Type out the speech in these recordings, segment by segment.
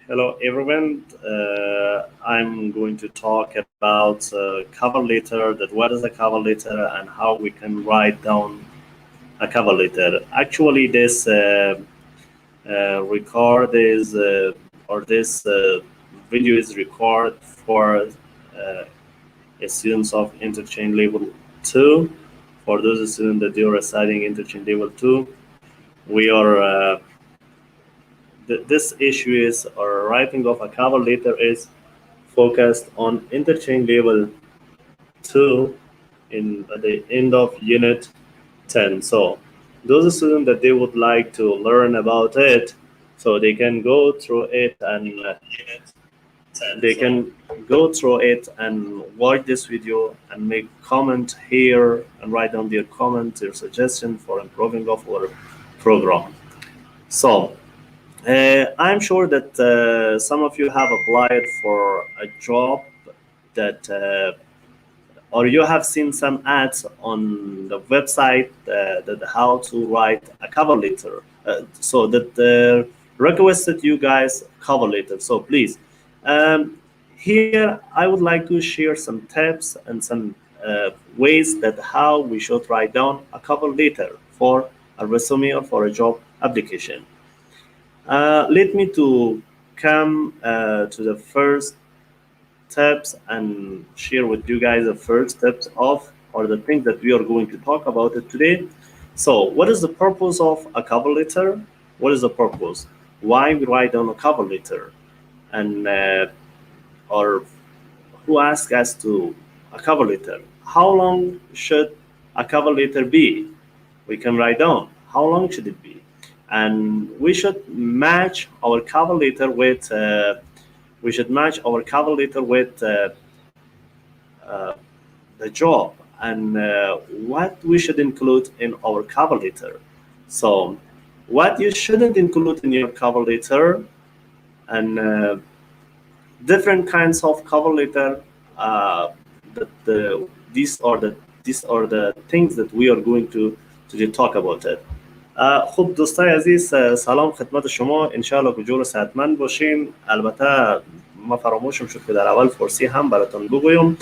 Hello, everyone. I'm going to talk about cover letter. That what is a cover letter and how we can write down a cover letter. Actually, this record is or this video is recorded for students of interchange level two. For those students that they are reciting interchange level two, we are. This issue is or writing of a cover letter is focused on interchange level 2 in at the end of unit 10. So those students that they would like to learn about it, so they can go through it and they can go through it and watch this video and make comment here and write down their comment, their suggestion for improving of our program. So I'm sure that some of you have applied for a job that or you have seen some ads on the website that how to write a cover letter. So that requested you guys cover letter. So please, here I would like to share some tips and some ways that how we should write down a cover letter for a resume or for a job application. Let me to come to the first tips and share with you guys the first steps of or the things that we are going to talk about it today. So, what is the purpose of a cover letter? What is the purpose? Why we write down a cover letter? And or who asked us to a cover letter? How long should a cover letter be? We can write down how long should it be, and we should match our cover letter with uh, the job and what we should include in our cover letter. So, what you shouldn't include in your cover letter, and different kinds of cover letter. These are the things that we are going to talk about it. خب دوستای عزیز سلام خدمت شما انشاءالله که جور و صحتمند باشین. البته ما فراموشم شد که در اول فارسی هم براتون بگویم.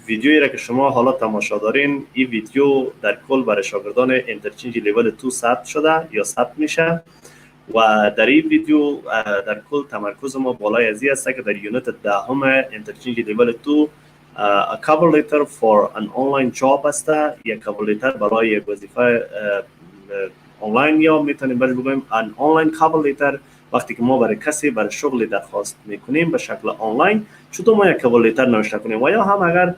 ویدیویی را که شما حالا تماشا دارین این ویدیو در کل برای شاگردان انترچنج لیول 2 ثبت شده یا ثبت میشه و در این ویدیو در کل تمرکز ما بالای ازی است که در یونت دهم انترچنج لیول 2 a cover letter for an online job است. یک cover letter برای یک وظیفه آنلاین یا میتونیم برش بگویم an online cover letter وقتی که ما برای کسی برای شغلی درخواست میکنیم به شکل آنلاین چطور ما یک cover letter نوشته کنیم و یا هم اگر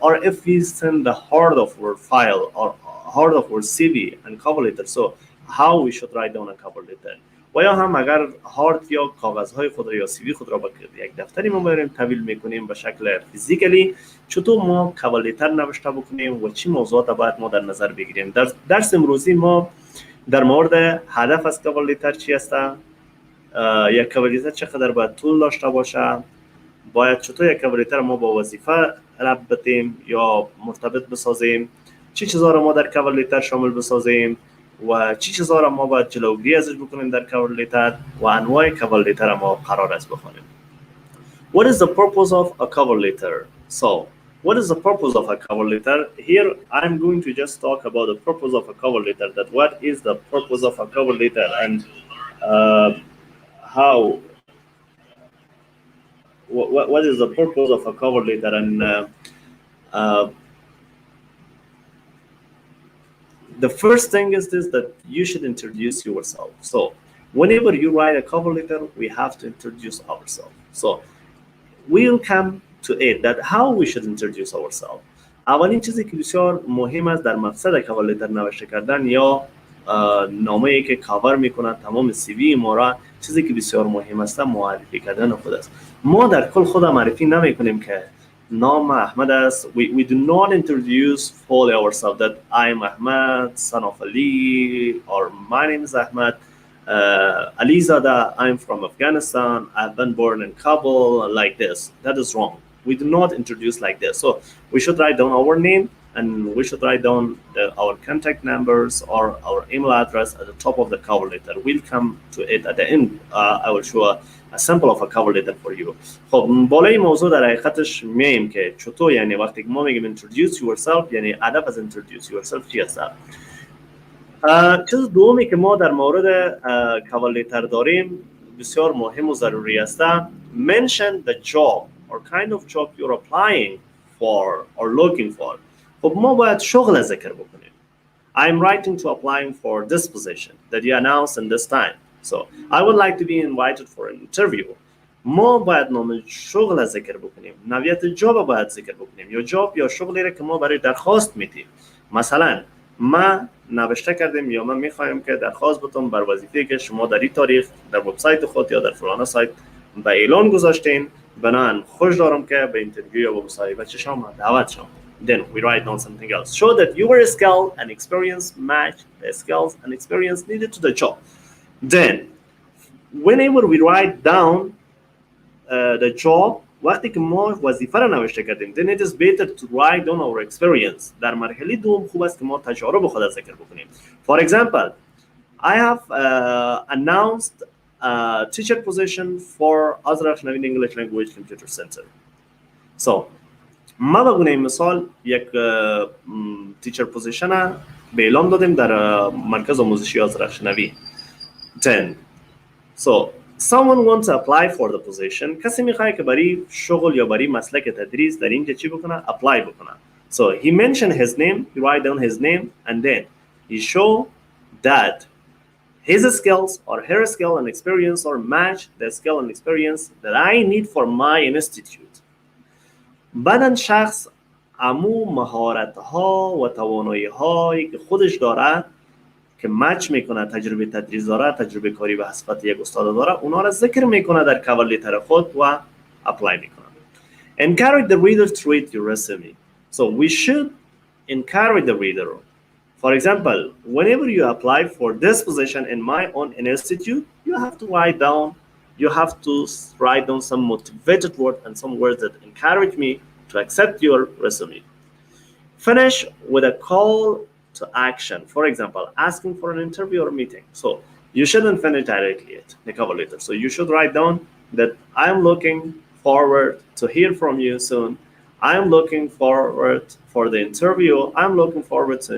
or if we send the heart of our file or heart of our CV and cover letter, so how we should write down a cover letter و یا هم اگر هارد یا کاغذهای خود را یا سی وی خود را به یک دفتری ما بریم تحویل میکنیم به شکل فیزیکلی چطور ما کاور لتر نوشته بکنیم و چی موضوعات باید ما در نظر بگیریم. در درس امروزی ما در مورد هدف از کاور لتر چی است، یک کاور لتر چقدر باید طول داشته باشه، باید چطور یک کاور لتر ما با وظیفه ربط بدیم یا مرتبط بسازیم، چی چیزا را ما در کاور لتر شامل بسازیم و چی چیزا را ما باید جلوگیری ازش بکنیم در کاور لتر و انواع کاور لتر ما قرار است بخونیم. What is the purpose of a cover letter? So, what is the purpose of a cover letter? Here I'm going to just talk about the purpose of a cover letter, that what is the purpose of a cover letter and how what is the purpose of a cover letter and the first thing is this, that you should introduce yourself. So whenever you write a cover letter, we have to introduce ourselves. So we'll come to it, that how we should introduce ourselves. اولین چیزی که بسیار مهم است در مقصد کاور لتر نوشته کردن یا نامه‌ای که کاور میکنه تمام سی وی ما را، چیزی که بسیار مهم است معرفی کردن خود است. ما در کل خود معرفی نمیکنیم که نام احمد است. We do not introduce fully ourselves, that I am Ahmad, son of Ali, or my name is Ahmad Ali Zada, I'm from Afghanistan, I've been born in Kabul, like this. That is wrong. We do not introduce like this. So we should write down our name and we should write down our contact numbers or our email address at the top of the cover letter. We'll come to it at the end. I will show a sample of a cover letter for you. خب بالای موضوع در حقیقتش میایم که چطور یعنی وقتی که ما میگیم introduce yourself یعنی هدف از introduce yourself چی هست؟ چیز دومی که ما در مورد cover letter داریم بسیار مهم و ضروری است. Mention the job or kind of job you're applying for or looking for. خب ما باید شغل ذکر بکنیم. I'm writing to applying for this position that you announced in this time. So I would like to be invited for an interview. ما باید نام شغل ذکر بکنیم. نوعیت جاب باید ذکر بکنیم. یا جاب یا شغلی را که ما برای درخواست میدیم. مثلا ما نوشته کردیم یا من میخوایم که درخواست بدم بر وظیفه‌ای که شما در این تاریخ در وبسایت خود یا در فلان سایت به اعلان گذاشتین، بنابراین خوش دارم که به اینترویو یا به مصاحبه شما دعوت شم. Then we write down something else. Show that your skill and experience match the skills and experience needed to the job. Then, whenever we write down the job, وقتی که ما وظیفه را نوشته کردیم then it is better to write down our experience. در مرحله دوم خوب است که ما تجارب خود را ذکر بکنیم. For example, I have announced a teacher position for Azraq Navin English Language Computer Center. So, ما به گونه مثال یک تیچر پوزیشن به اعلام دادیم در مرکز آموزشی آذرخ شنوی. Then, so someone wants to apply for the position. کسی میخواد که برای شغل یا برای مسلک تدریس در اینجا چی بکنه؟ apply بکنه. So he mentioned his name, he write down his name, and then he show that his skills or her skill and experience or match the skill and experience that I need for my institute. بعدن شخص امو مهارت‌ها و توانایی‌هایی که خودش داره که مچ میکنه، تجربه تدریس داره، تجربه کاری به حسابت یک استاد داره، اونا را ذکر میکنه در کاور لیتر خود و اپلای میکنه. Encourage the reader to read your resume. So we should encourage the reader. For example, whenever you apply for this position in my own institute, you have to write down some motivated words and some words that encourage me to accept your resume. Finish with a call to action. For example, asking for an interview or meeting. So you shouldn't finish directly at the cover letter. So you should write down that I'm looking forward to hear from you soon. I'm looking forward for the interview. I'm looking forward to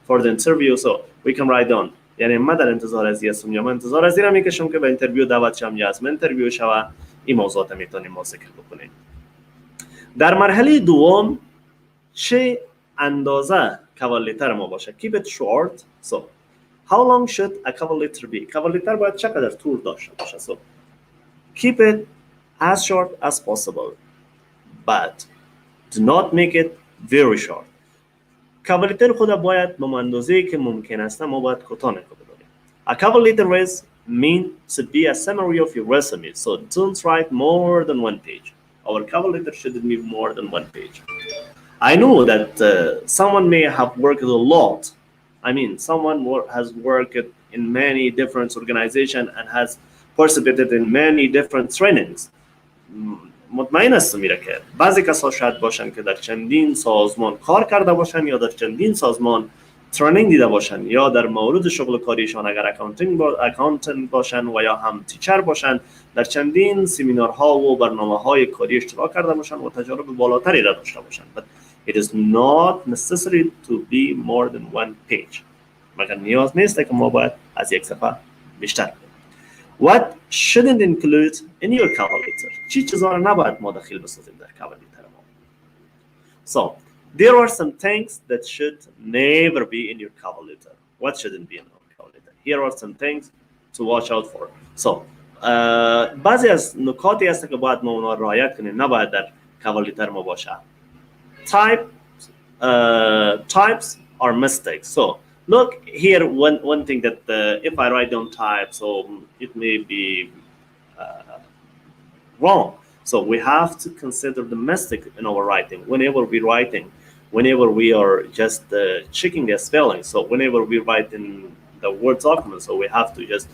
for the interview. So we can write down. یعنی من در انتظار از هستم یا من انتظار از این میکشم که به اینترویو دعوت شم یا از من اینترویو شوه. این موضوعات میتونیم ما ذکر بکنیم. در مرحله دوم چه اندازه cover letter ما باشه؟ Keep it short. So how long should a cover letter be? cover letter باید چقدر طول داشته باشه؟ So keep it as short as possible, but do not make it very short. cover letter خود باید به اندازه‌ای که ممکن است ما باید کوتاه نگاه بداریم. A cover letter is meant to be a summary of your resume. So don't write more than one page. Our cover letter shouldn't be more than one page. I know that someone may have worked a lot. I mean, someone has worked in many different organizations and has participated in many different trainings. مطمئن هستم که بعضی کسا شاید باشن که در چندین سازمان کار کرده باشن یا در چندین سازمان ترینینگ دیده باشن یا در مورد شغل کاریشان اگر اکاونتنت باشن و یا هم تیچر باشن در چندین سمینارها و برنامه‌های کاری اشتراک کرده باشن و تجارب بالاتری را داشته باشن. But it is not necessary to be more than one page. مگر نیاز نیست که ما باید از یک صفحه بیشتر. What shouldn't include in your cover letter? چی چیزا را نباید ما داخل بسازیم در cover letter ما. So there are some things that should never be in your cover letter. What shouldn't be in our cover letter? Here are some things to watch out for. So بعضی از نکاتی هست که باید ما اونا رعایت کنیم، نباید در cover letter ما باشه. Types are mistakes. So look here, one thing that if I write down type, so it may be wrong. So we have to consider the mistake in our writing whenever we are just checking the spelling. So whenever we write in the Word document, so we have to just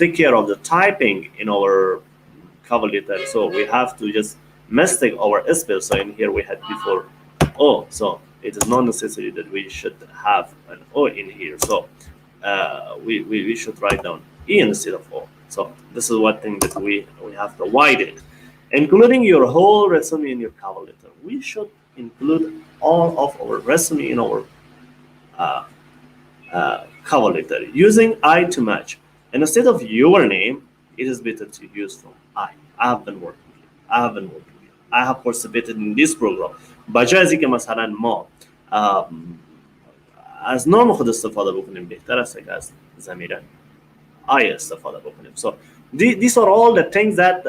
take care of the typing in our cover letter. So we have to just mistake our spell. So in here we had before so it is not necessary that we should have an O in here. So we should write down E instead of O. So this is one thing that we have provided. Including your whole resume in your cover letter. We should include all of our resume in our cover letter using I to match. And instead of your name, it is better to use from I. I have been working here. I have been working here. I have participated in this program. بجای که مثلا ما از نام خود استفاده بکنیم بهتر است که از ضمیر I استفاده بکنیم. So these are all the things that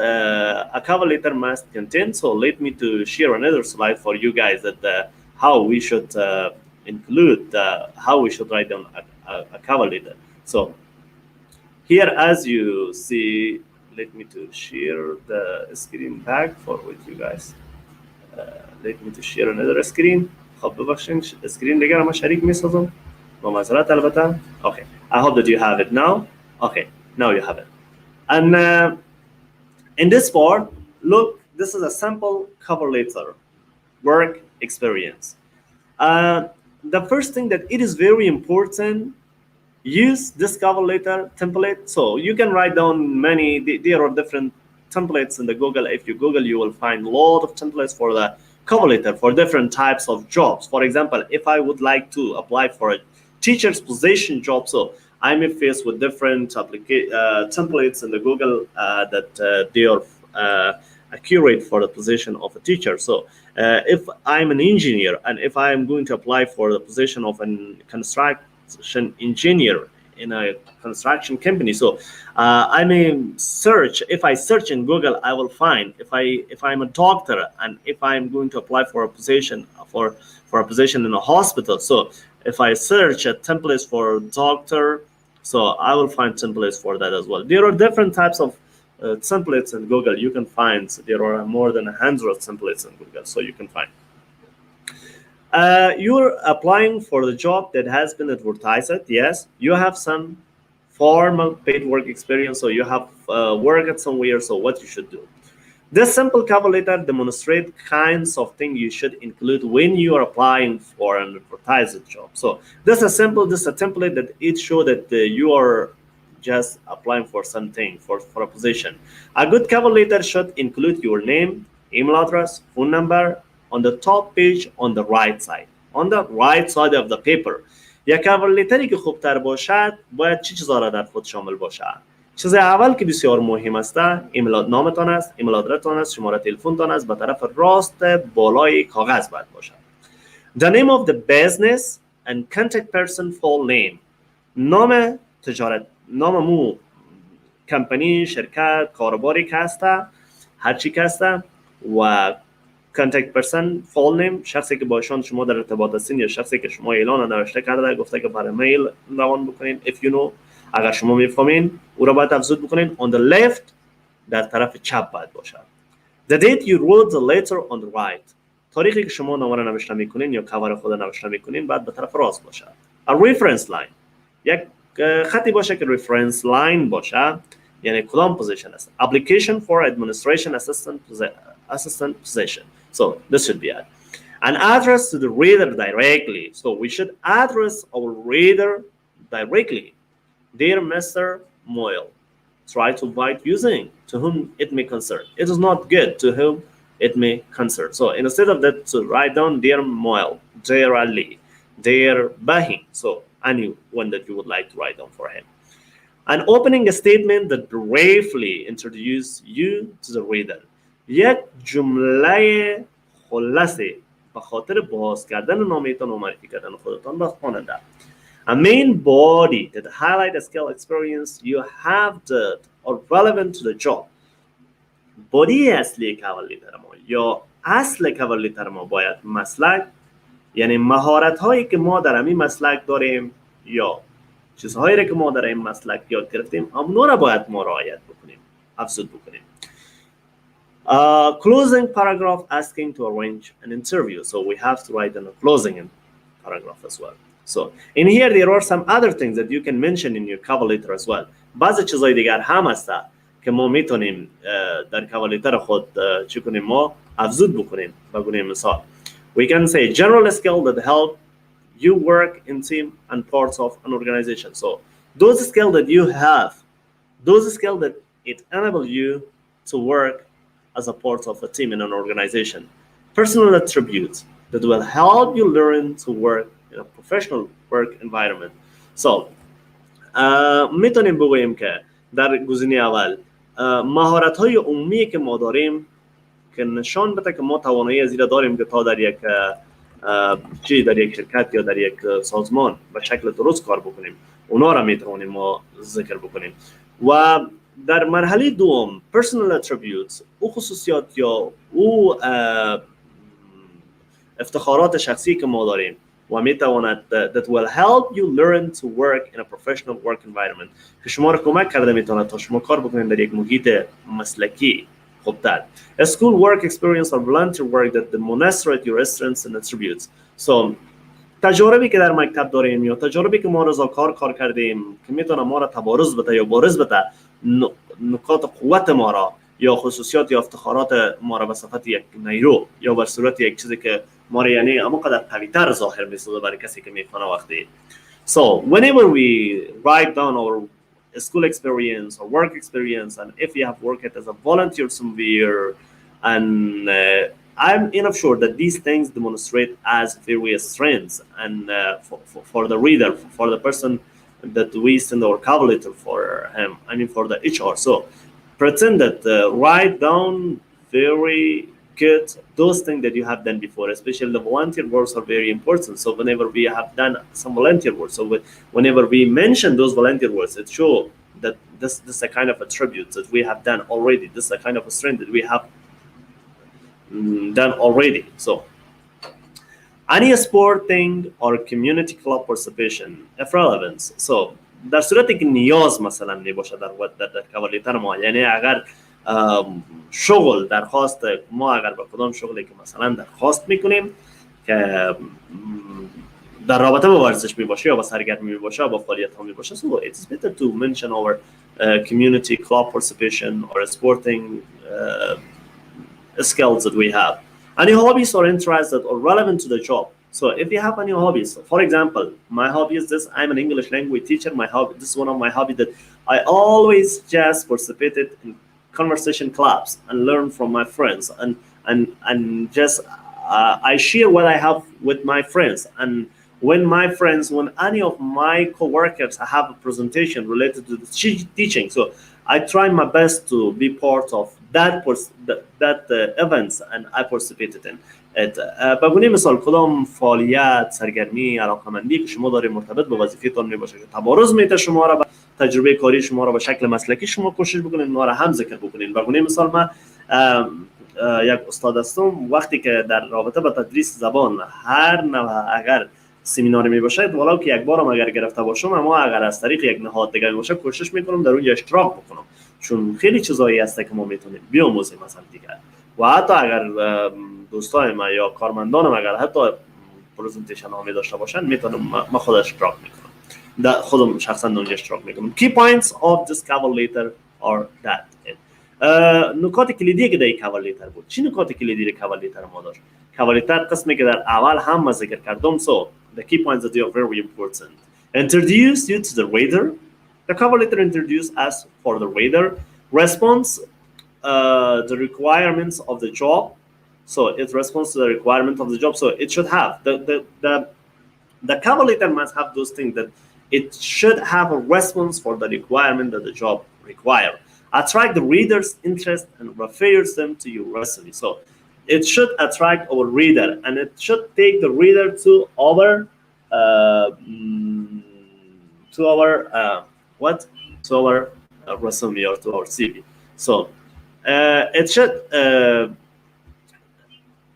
a cover letter must contain. So let me to share another slide for you guys that how we should include how we should write down a cover letter. So here, as you see, let me to share the screen back for with you guys. Let me to share another screen. خب ببخشید اسکرین دیگه رو من شریک می‌سازم با معذرت البته. Okay, I hope that you have it now. Okay, now you have it. And in this part, look, this is a sample cover letter, work experience. The first thing that it is very important, use this cover letter template. So you can write down many, there are different templates in the Google. If you Google, you will find a lot of templates for the cover letter for different types of jobs. For example, if I would like to apply for a teacher's position job, so I may face with different templates in the Google that they are accurate for the position of a teacher. So if I'm an engineer and if I'm going to apply for the position of a construction engineer in a construction company, so I may search. If I search in Google, I will find. If I'm a doctor and if I'm going to apply for a position for a position in a hospital, so if I search a templates for doctor, so I will find templates for that as well. There are different types of templates in Google. You can find, so there are more than 100 templates in Google, so you can find. You're applying for the job that has been advertised. Yes, you have some formal paid work experience, so you have worked somewhere. So what you should do? This simple cover letter demonstrates kinds of things you should include when you are applying for an advertised job. So this is simple. This is a template that it shows that you are just applying for something, for a position. A good cover letter should include your name, email address, phone number on the top page on the right side. On the right side of the paper. یک کاور لتری که خوبتر باشد باید چه چیزا را در خود شامل باشد؟ چیز اول که بسیار مهم است ایمیل نامتان است، ایمیل آدرستان است، شماره تلفنتان است، به طرف راست بالای کاغذ باید باشد. The name of the business and contact person full name. نام تجارت، نام مو کمپانی، شرکت، کاروباری که است، هر چی که است و contact person full name، شخصی که با ایشان شما در ارتباط هستین یا شخصی که شما اعلان نوشته کرده گفته که برای میل روان بکنین. if you know، اگر شما میفهمین او را باید افزود بکنین. on the left در طرف چپ باید باشد. the date you wrote the letter on the right، تاریخی که شما نامه را نوشته میکنین یا کاور خود نوشته میکنین باید به طرف راست باشد. a reference line، یک خطی باشه که reference line باشه، یعنی کدام پوزیشن است. application for administration assistant position. So this should be it. An address to the reader directly. So we should address our reader directly. Dear Mr. Moyle, try to avoid using to whom it may concern. It is not good to whom it may concern. So instead of that, to write down Dear Moyle, Dear Ali, Dear Bahin. So anyone that you would like to write down for him. And opening a statement that briefly introduces you to the reader. یک جمله خلاصه به خاطر باز کردن نامتان و معرفی کردن خودتان به خواننده. A main body that highlight a skill experience you have that are relevant to the job. بودی اصلی کاور لیتر ما یا اصل کاور لیتر ما باید مسلک، یعنی مهارت هایی که ما در همین مسلک داریم یا چیزهایی که ما در این مسلک یاد گرفتیم همونا را باید ما رعایت بکنیم، افزود بکنیم. Closing paragraph asking to arrange an interview. So we have to write in a closing paragraph as well. So in here there are some other things that you can mention in your cover letter as well. بعضی چیزای دیگر هم هست که ما میتونیم در cover letter خود چی کنیم، ما افزود بکنیم. بگویم مثال We can say general skill that help you work in team and parts of an organization. So those skills that you have, those skills that it enable you to work as a part of a team in an organization. Personal attributes that will help you learn to work in a professional work environment. So میتونیم بگوییم که در گزینه اول مهارت های عمومی که ما داریم که نشان بده که ما توانایی از این داریم که تا در یک در یک شرکت یا در یک سازمان به شکل درست کار بکنیم، اونا را میتونیم ما ذکر بکنیم. و در مرحله دوم personal attributes، او خصوصیات یا او افتخارات شخصی که ما داریم و میتواند that will help you learn to work in a professional work environment که شما را کمک کرده میتواند تا شما کار بکنید در یک محیط مسلکی خوبتر. A school work experience or volunteer work that demonstrate your strengths and attributes. So تجاربی که در مکتب داریم یا تجاربی که ما رضاکار کردیم که میتونه ما را تبارز بده یا بارز بده نکات قوت ما را یا خصوصیات یا افتخارات ما را به صفت یک نیرو یا به صورت یک چیزی که ما را یعنی اما قدر قوی‌تر ظاهر می‌سازه برای کسی که میخونه وقتی. So whenever we write down our school experience or work experience, and if you have worked as a volunteer somewhere, and I'm enough sure that these things demonstrate as various strengths, and for the reader, for the person that we send our cover letter for him, I mean for the HR. So pretend that write down very good those things that you have done before, especially the volunteer works are very important. So whenever we have done some volunteer work, so whenever we mention those volunteer works, it shows that this is a kind of attribute that we have done already. This is a kind of a strength that we have done already. So any sporting or community club participation of relevance. So در صورتی که نیاز مثلا میباشه در کوالیتر ما، یعنی اگر شغل درخواست ما اگر با کدام شغلی که مثلا درخواست میکنیم که در رابطه با ورزش میباشه یا با سرگرمی میباشه با فعالیت ها میباشه, so it's better to mention our community club participation or sporting skills that we have. Any hobbies or interests that are relevant to the job. So if you have any hobbies, for example, my hobby is this. I'm an English language teacher. This is one of my hobbies that I always just participated in conversation clubs and learn from my friends and just I share what I have with my friends. And when any of my co-workers have a presentation related to the teaching, so I try my best to be part of that events and I participated in it. بگونه مثال کدام فعالیت سرگرمی علاقه‌مندی که شما دارید مرتبط با وظیفه‌تان میباشه که تبارز میده شما را به تجربه کاری شما را به شکل مسلکی شما کوشش بکنید اونها را هم ذکر بکنید. بگونه مثال من یک استاد هستم، وقتی که در رابطه با تدریس زبان هر نوع اگر سمیناری میباشه ولو که یک بارم اگر گرفته باشم اما اگر از طریق یک نهاد دیگه باشه کوشش میکنم در اونجا اشتراک بکنم، چون خیلی چیزایی هست که ما میتونیم بیاموزیم مثلا دیگه. و حتی اگر دوستای ما یا کارمندانم اگر حتی پرزنتیشن ها می داشته باشن میتونم ما خود اشتراک میکنم، خودم شخصا اونجا اشتراک میکنم. Key points of this cover letter are that. نکات کلیدی که در این cover letter بود. چی نکات کلیدی در cover letter ما داشت؟ cover letter قسمی که در اول هم ذکر کردم. So the key points that are very important. Introduce you to the reader. The cover letter introduce us for the reader. Response the requirements of the job. So it responds to the requirement of the job. So it should have the cover letter must have those things that it should have a response for the requirement that the job require. Attract the reader's interest and refers them to your resume. So it should attract our reader and it should take the reader to our resume or to our CV. So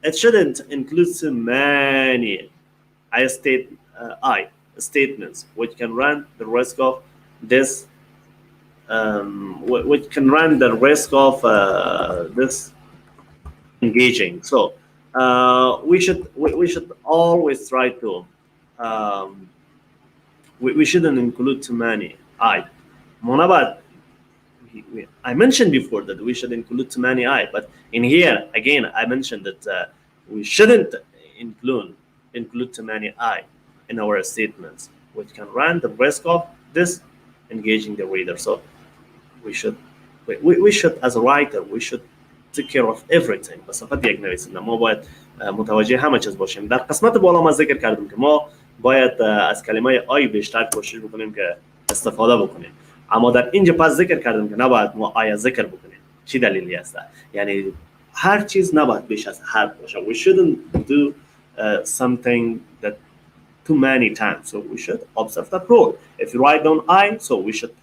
it shouldn't include too many statements which can run the risk of this engaging. So we should always try to we shouldn't include too many I mentioned before that we should include too many but in here again I mentioned that we shouldn't include too many I in our statements, which can run the risk of this engaging the reader. So we should we should as a writer we should take care of everything. بس فقط یک نویسنده ما باید متوجه همه چیز باشیم. در قسمت بالا ما ذکر کردیم که ما باید از کلمه آی بیشتر کوشش بکنیم که استفاده بکنیم، اما در اینجا پس ذکر کردیم که نباید ما آی ذکر بکنیم. چی دلیلی است؟ یعنی هر چیز نباید بیش از حد باشه. We shouldn't do something that too many times. So we should observe that rule. If you write down I, so we should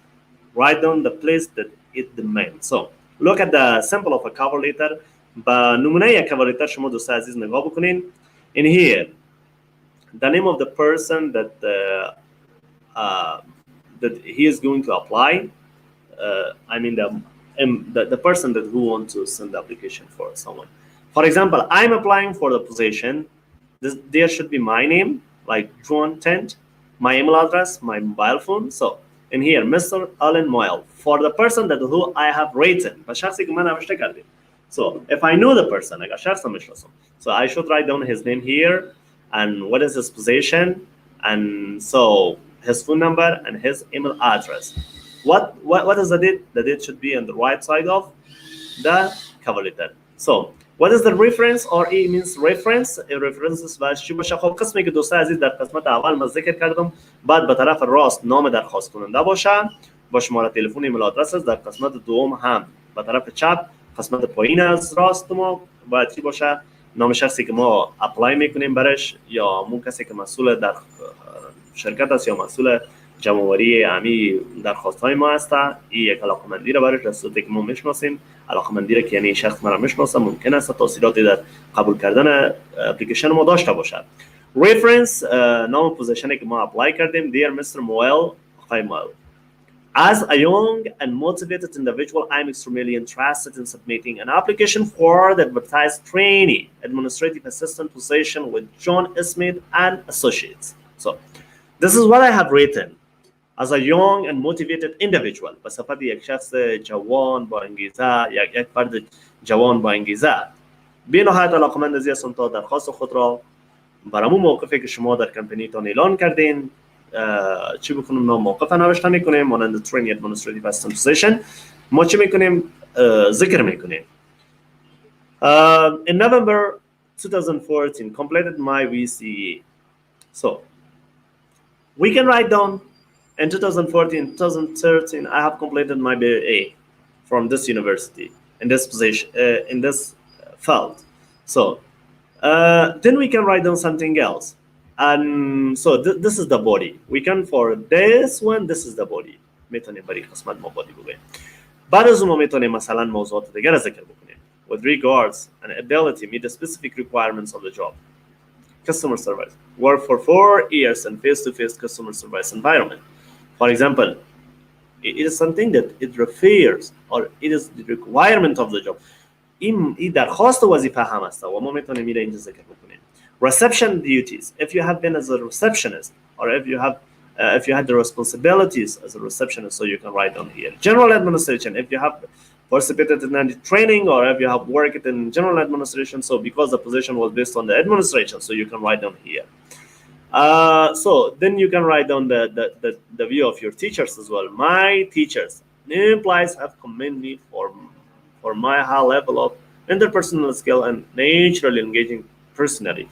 write down the place that it demands. So look at the sample of a cover letter. با نمونه یک cover letter شما دوست عزیز نگاه بکنین. In here, the name of the person that he is going to apply. I mean the person that who wants to send the application for someone. For example, I'm applying for the position. There should be my name, like John Tent, my email address, my mobile phone. So in here, Mr. Alan Moyle, for the person that who I have written. So if I know the person, so I should write down his name here and what is his position, and so his phone number and his email address. What is the date? The date should be on the right side of the cover letter. So what is the reference, or E means reference. references باش چی باشه؟ خب قسمی که دوستان عزیز در قسمت اول ما ذکر کردم، بعد به طرف راست نام درخواست کننده باشه با شماره تلفن ایمیل آدرس. در قسمت دوم هم به طرف چپ قسمت پایین از راست ما باید چی باشه؟ نام شخصی که ما اپلای میکنیم برش، یا مون کسی که مسئول در شرکت است یا مسئول جمع‌آوری امی درخواست های ما هست. این یک علاقمندی را برای رسوتی که ما میشناسیم. علاقمندی را که یعنی شخص ما را میشناسه، ممکن است تاثیراتی در قبول کردن اپلیکیشن ما داشته باشد. reference نام پوزیشنی که ما اپلای کردیم. dear Mr. Moyle, hi Moyle. As a young and motivated individual, I'm extremely interested in submitting an application for the advertised trainee administrative assistant position with John Smith and Associates. So this is what I have written. As a young and motivated individual. بصفت یک شخص جوان با انگیزه، یک فرد جوان با انگیزه، به نهایت علاقمند از هستم تا درخواست خود را برامون موقفی که شما در کمپانیتان اعلان کردین چی بکنیم؟ ما موقف نوشته میکنیم مانند Trainee Administrative Assistant Position. ما چی میکنیم؟ ذکر میکنیم. In November 2014 completed my VCE. So we can write down in 2014, 2013, I have completed my BA from this university in this position, in this field. So then we can write down something else. And so this is the body. We can, for this one, this is the body. میتونیم برای قسمت ما body بگیم. بعد از اون ما میتونیم مثلا موضوعات دیگر ذکر بکنیم. With regards and ability meet the specific requirements of the job. Customer service. Work for 4 years in face-to-face customer service environment. For example, it is something that it refers or it is the requirement of the job. این درخواست وظیفه هم است و ما میتونیم میره اینجا ذکر بکنیم. Reception duties. If you have been as a receptionist, or if you had the responsibilities as a receptionist, so you can write down here. General administration. If you have participated in any training, or if you have worked in general administration, so because the position was based on the administration, so you can write down here. So then you can write down the view of your teachers as well. My teachers, new employees have commended me for my high level of interpersonal skill and naturally engaging personally.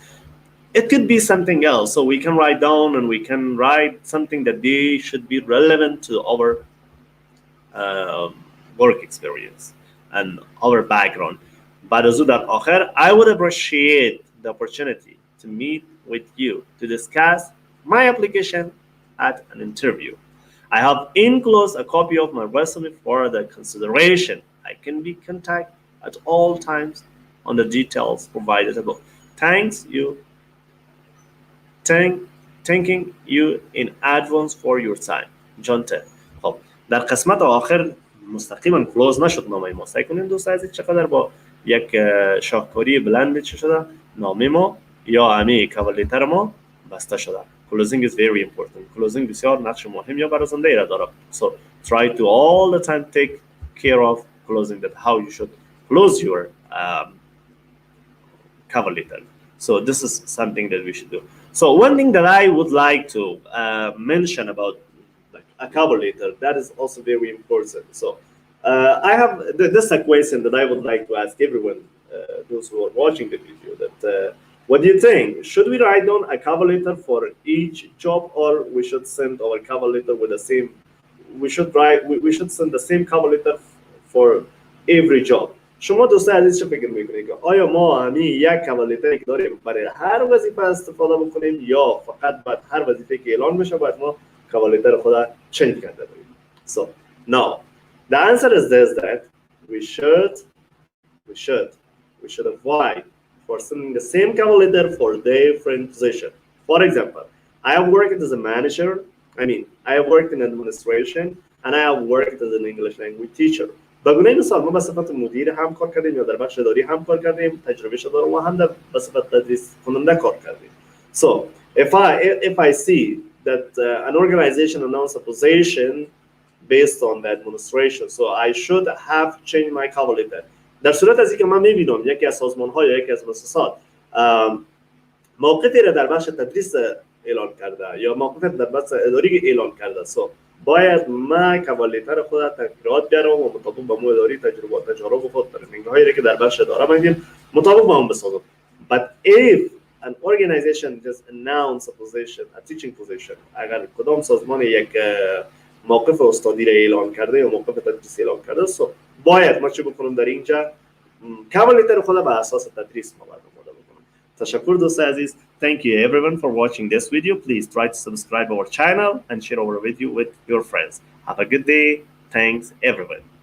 It could be something else. So we can write down and we can write something that they should be relevant to our work experience and our background. بعد از در آخر, I would appreciate the opportunity to meet with you to discuss my application at an interview. I have enclosed a copy of my resume for the consideration. I can be contacted at all times on the details provided above. Thanking you in advance for your time. John Ted. خب در قسمت آخر مستقیما کلوز نشد نامه ما. سعی کنیم دوست عزیز چقدر با یک شاهکاری بلند چه شده نامه ما یا امی کاولیتر ما بسته شده. Closing is very important. Closing بسیار نقش مهم یا برازنده را داره. So try to all the time take care of closing, that how you should close your cover letter. So this is something that we should do. So one thing that I would like to mention about like a cover letter, that is also very important. So I have this is a question that I would like to ask everyone, those who are watching the video, that what do you think? Should we write down a cover letter for each job, or we should send our cover letter with the same? We should send the same cover letter for every job. شما دوستان عزیز چه فکر میکنید که آیا ما همین یک cover letter که داریم برای هر وظیفه استفاده بکنیم، یا فقط بعد هر وظیفه که اعلان بشه باید ما cover letter خود چنج کرده باشیم؟ So now the answer is this, that we should avoid for sending the same cover letter for different position. For example, I have worked as a manager. I have worked in administration, and I have worked as an English language teacher. به گونه مثال ما به صفت مدیر هم کار کردیم، یا در بخش اداری هم کار کردیم، تجربه دارم، و هم به صفت تدریس کننده کار کردیم. So if I see that an organization announced a position based on the administration, so I should have changed my cover letter. در صورت از اینکه من میبینم یکی از سازمان‌ها یا یکی از مؤسسات موقعی را در بخش تدریس اعلان کرده یا موقعیت در بخش اداری اعلان کرده، سو باید من cover letter خود تغییرات بیارم و مطابق با مو اداری تجارب خود ترینینگ‌هایی که در بخش اداره می‌گیم مطابق با اون بسازم. But if an organization just announce a position, a teaching position، اگر کدام سازمان یک موقف استادی را اعلان کرده یا موقف تدریس اعلان کرده، سو باید ما چه بکنم در اینجا cover letter خود به اساس تدریس ما باید آماده بکنم. تشکر دوست عزیز. Thank you everyone for watching this video. Please try to subscribe our channel and share our video with your friends. Have a good day. Thanks everyone.